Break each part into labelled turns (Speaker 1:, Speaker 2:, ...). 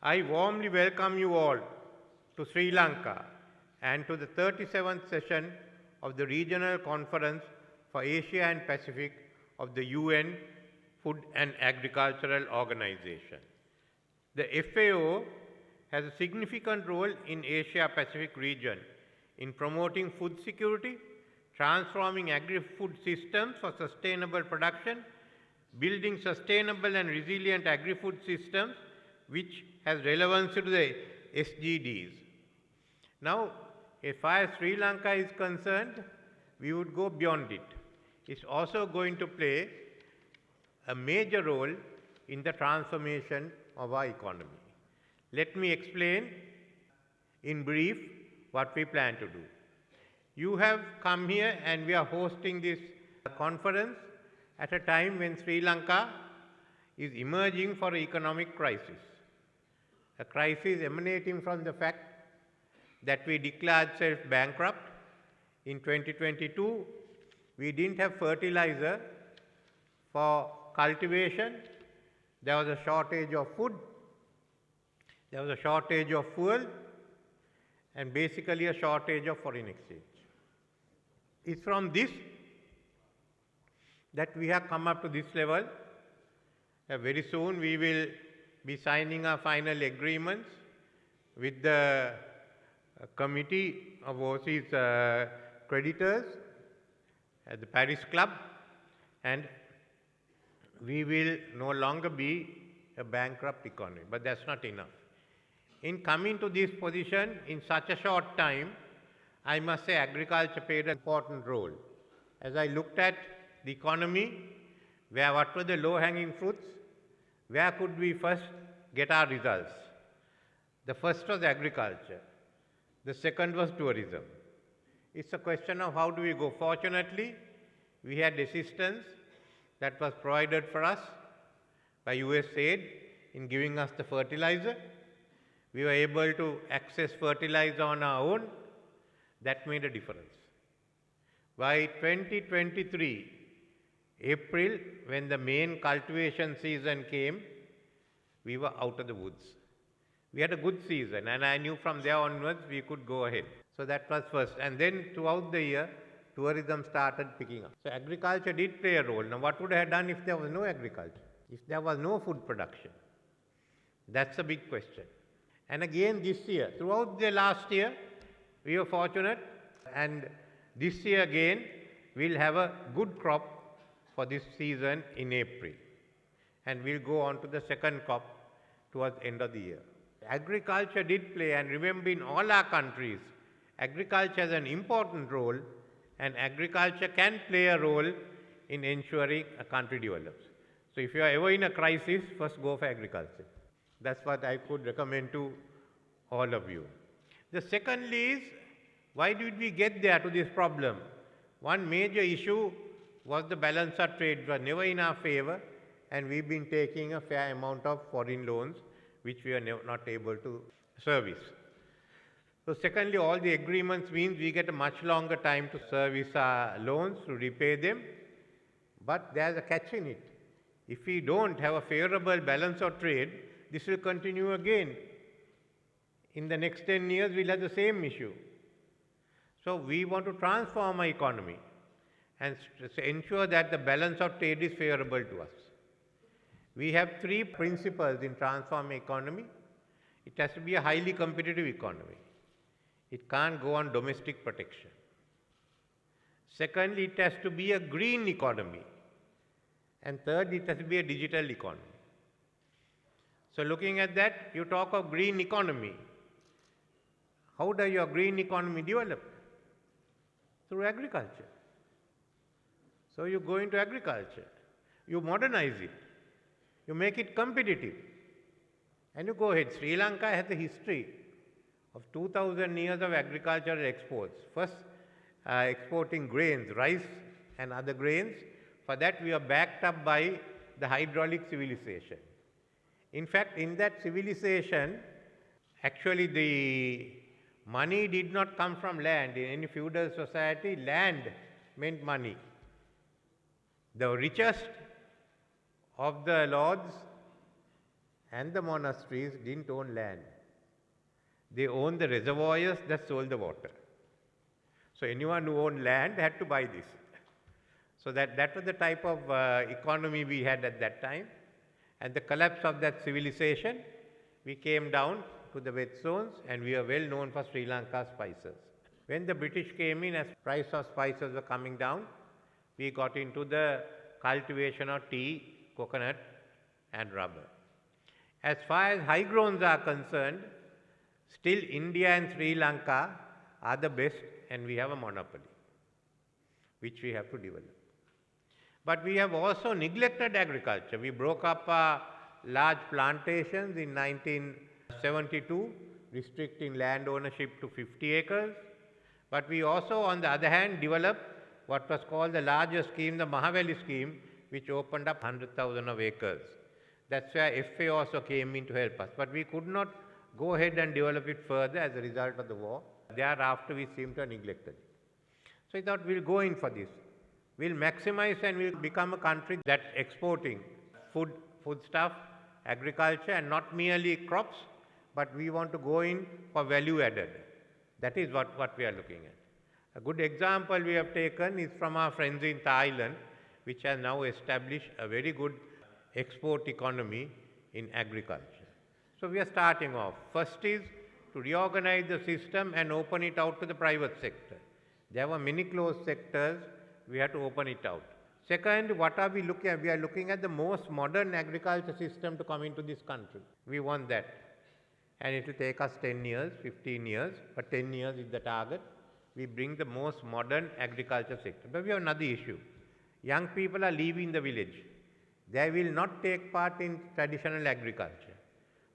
Speaker 1: I warmly welcome you all to Sri Lanka and to the 37th session of the Regional Conference for Asia and Pacific of the UN Food and Agricultural Organization. The FAO has a significant role in Asia-Pacific region in promoting food security, transforming agri-food systems for sustainable production, building sustainable and resilient agri-food systems which has relevance to the SDGs. Now, as far as Sri Lanka is concerned, we would go beyond it. It's also going to play a major role in the transformation of our economy. Let me explain in brief what we plan to do. You have come here and we are hosting this conference at a time when Sri Lanka is emerging for an economic crisis. A crisis emanating from the fact that we declared self-bankrupt. In 2022, we didn't have fertilizer for cultivation. There was a shortage of food. There was a shortage of fuel and basically a shortage of foreign exchange. It's from this that we have come up to this level. Very soon we will be signing our final agreements with the committee of overseas creditors at the Paris Club, and we will no longer be a bankrupt economy. But that's not enough. In coming to this position in such a short time, I must say agriculture played an important role. As I looked at the economy, what were the low-hanging fruits? Where could we first get our results? The first was agriculture. The second was tourism. It's a question of how do we go. Fortunately, we had assistance that was provided for us by USAID in giving us the fertilizer. We were able to access fertilizer on our own. That made a difference. By 2023, April, when the main cultivation season came, we were out of the woods. We had a good season, and I knew from there onwards we could go ahead. So that was first. And then throughout the year, tourism started picking up. So agriculture did play a role. Now what would I have done if there was no agriculture? If there was no food production? That's a big question. And again this year, throughout the last year, we were fortunate, and this year again, we'll have a good crop for this season in April. And we'll go on to the second crop towards the end of the year. Agriculture did play, and remember in all our countries, agriculture has an important role, and agriculture can play a role in ensuring a country develops. So if you are ever in a crisis, first go for agriculture. That's what I could recommend to all of you. The second is, why did we get there to this problem? One major issue was the balance of trade was never in our favor, and we've been taking a fair amount of foreign loans which we are not able to service. So secondly, all the agreements means we get a much longer time to service our loans, to repay them, but there's a catch in it. If we don't have a favorable balance of trade, this will continue again. In the next 10 years, we'll have the same issue. So we want to transform our economy and ensure that the balance of trade is favorable to us. We have three principles in transforming economy. It has to be a highly competitive economy. It can't go on domestic protection. Secondly, it has to be a green economy. And third, it has to be a digital economy. So looking at that, you talk of green economy. How does your green economy develop? Through agriculture. So you go into agriculture, you modernize it, you make it competitive, and you go ahead. Sri Lanka has a history of 2,000 years of agricultural exports. First, exporting grains, rice and other grains. For that, we are backed up by the hydraulic civilization. In fact, in that civilization, actually the money did not come from land. In any feudal society, land meant money. The richest of the lords and the monasteries didn't own land. They owned the reservoirs that sold the water. So anyone who owned land had to buy this. So that was the type of economy we had at that time. And the collapse of that civilization, we came down to the wet zones, and we are well known for Sri Lanka's spices. When the British came in, as price of spices were coming down, we got into the cultivation of tea, coconut and rubber. As far as high grown are concerned, still India and Sri Lanka are the best, and we have a monopoly, which we have to develop. But we have also neglected agriculture. We broke up large plantations in 1972, restricting land ownership to 50 acres. But we also, on the other hand, developed what was called the larger scheme, the Mahaweli scheme, which opened up 100,000 of acres. That's where FA also came in to help us. But we could not go ahead and develop it further as a result of the war. Thereafter, we seem to have neglected it. So I thought we'll go in for this. We'll maximize and we'll become a country that's exporting foodstuff, agriculture, and not merely crops, but we want to go in for value added. That is what we are looking at. A good example we have taken is from our friends in Thailand, which has now established a very good export economy in agriculture. So we are starting off. First is to reorganize the system and open it out to the private sector. There were many closed sectors, we have to open it out. Second, what are we looking at? We are looking at the most modern agriculture system to come into this country. We want that. And it will take us 10 years, 15 years, but 10 years is the target. We bring the most modern agriculture sector. But we have another issue. Young people are leaving the village. They will not take part in traditional agriculture.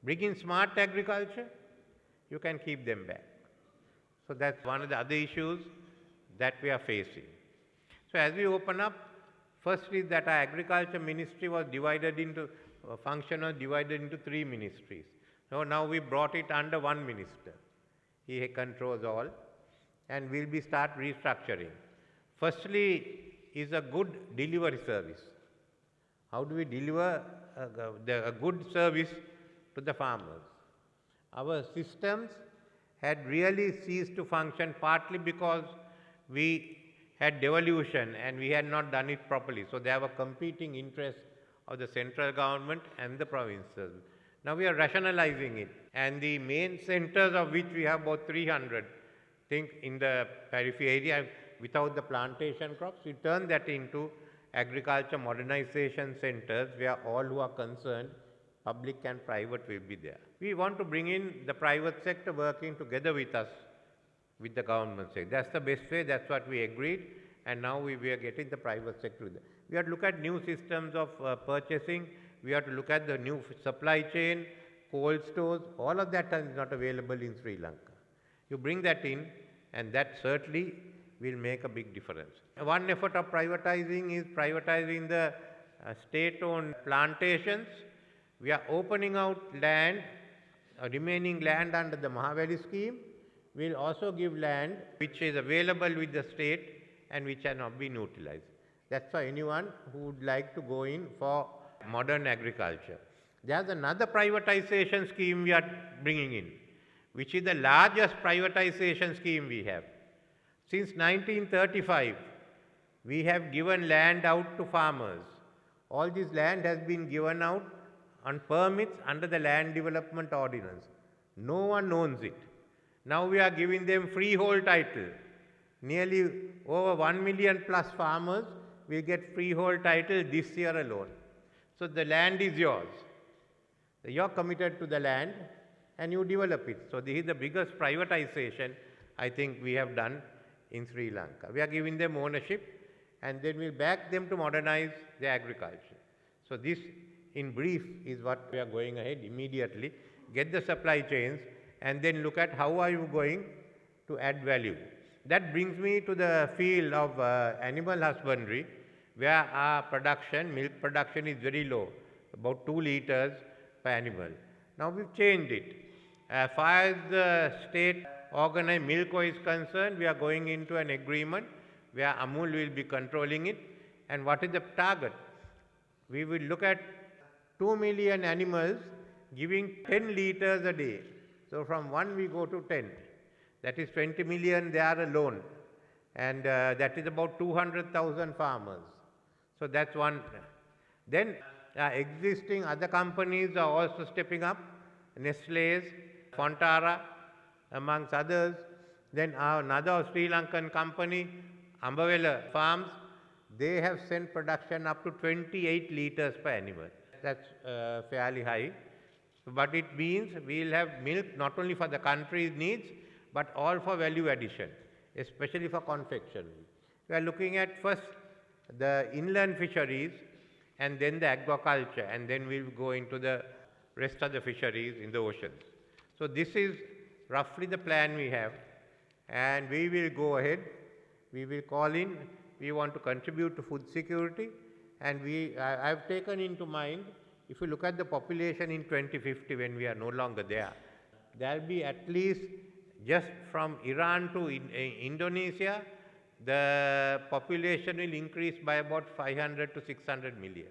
Speaker 1: Bring in smart agriculture, you can keep them back. So that's one of the other issues that we are facing. So as we open up, first is that our agriculture ministry was divided into, divided into 3 ministries. So now we brought it under one minister. He controls all, and we'll be start restructuring. Firstly is a good delivery service. How do we deliver a good service to the farmers? Our systems had really ceased to function, partly because we had devolution and we had not done it properly. So there were competing interests of the central government and the provinces. Now we are rationalizing it, and the main centers, of which we have about 300, think in the periphery area without the plantation crops, we turn that into agriculture modernization centers where all who are concerned, public and private, will be there. We want to bring in the private sector working together with us, with the government sector. That's the best way, that's what we agreed, and now we are getting the private sector with it. We have to look at new systems of purchasing, we have to look at the new supply chain, cold stores, all of that is not available in Sri Lanka. You bring that in, and that certainly will make a big difference. One effort of privatizing is privatizing the state-owned plantations. We are opening out land, remaining land under the Mahaweli scheme. We will also give land which is available with the state and which has not been utilized. That's for anyone who would like to go in for modern agriculture. There's another privatization scheme we are bringing in, which is the largest privatization scheme we have. Since 1935, we have given land out to farmers. All this land has been given out on permits under the Land Development Ordinance. No one owns it. Now we are giving them freehold title. Nearly over 1 million plus farmers will get freehold title this year alone. So the land is yours. You are committed to the land and you develop it. So this is the biggest privatization I think we have done in Sri Lanka. We are giving them ownership and then we'll back them to modernize their agriculture. So this in brief is what we are going ahead immediately. Get the supply chains and then look at how are you going to add value. That brings me to the field of animal husbandry, where our production, milk production, is very low, about 2 liters per animal. Now we've changed it. As far as the state organized Milko is concerned, we are going into an agreement where Amul will be controlling it. And what is the target? We will look at 2 million animals giving 10 liters a day. So from 1 we go to 10. That is 20 million there alone. And that is about 200,000 farmers. So that's one. Then existing other companies are also stepping up. Nestle's, Fontara, amongst others. Then another Sri Lankan company, Ambavela Farms, they have sent production up to 28 liters per animal. That's fairly high. But it means we will have milk not only for the country's needs, but all for value addition, especially for confectionery. We are looking at first the inland fisheries and then the aquaculture, and then we will go into the rest of the fisheries in the oceans. So this is roughly the plan we have, and we will go ahead. We will call in. We want to contribute to food security, and I have taken into mind, if you look at the population in 2050 when we are no longer there, there will be at least just from Iran to Indonesia, the population will increase by about 500 to 600 million.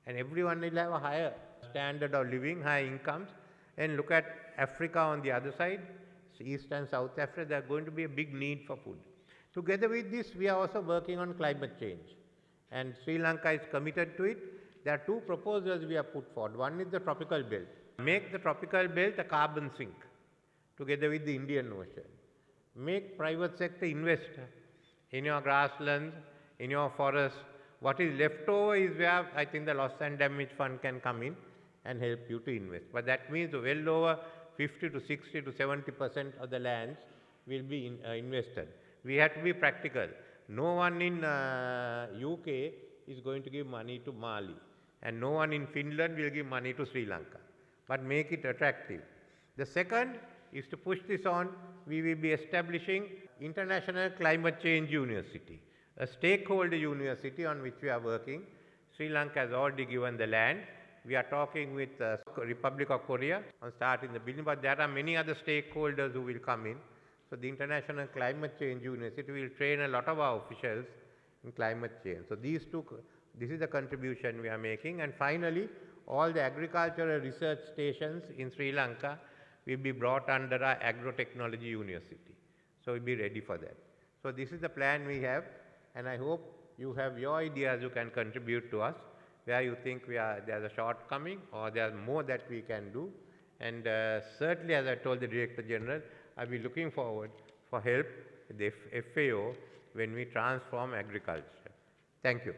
Speaker 1: And everyone will have a higher standard of living, high incomes. And look at Africa on the other side, East and South Africa, there are going to be a big need for food. Together with this, we are also working on climate change. And Sri Lanka is committed to it. There are two proposals we have put forward. One is the tropical belt. Make the tropical belt a carbon sink together with the Indian Ocean. Make private sector invest in your grasslands, in your forests. What is left over is where I think the loss and damage fund can come in and help you to invest. But that means well over 50 to 60 to 70% of the lands will be invested. We have to be practical. No one in UK is going to give money to Mali, and no one in Finland will give money to Sri Lanka. But make it attractive. The second is to push this on. We will be establishing International Climate Change University, a stakeholder university on which we are working. Sri Lanka has already given the land. We are talking with the Republic of Korea on starting the building, but there are many other stakeholders who will come in. So the International Climate Change University will train a lot of our officials in climate change. So this is the contribution we are making. And finally, all the agricultural research stations in Sri Lanka will be brought under our Agro-Technology University. So we'll be ready for that. So this is the plan we have, and I hope you have your ideas you can contribute to us, where you think there's a shortcoming or there's more that we can do. And certainly, as I told the Director General, I'll be looking forward for help with the FAO when we transform agriculture. Thank you.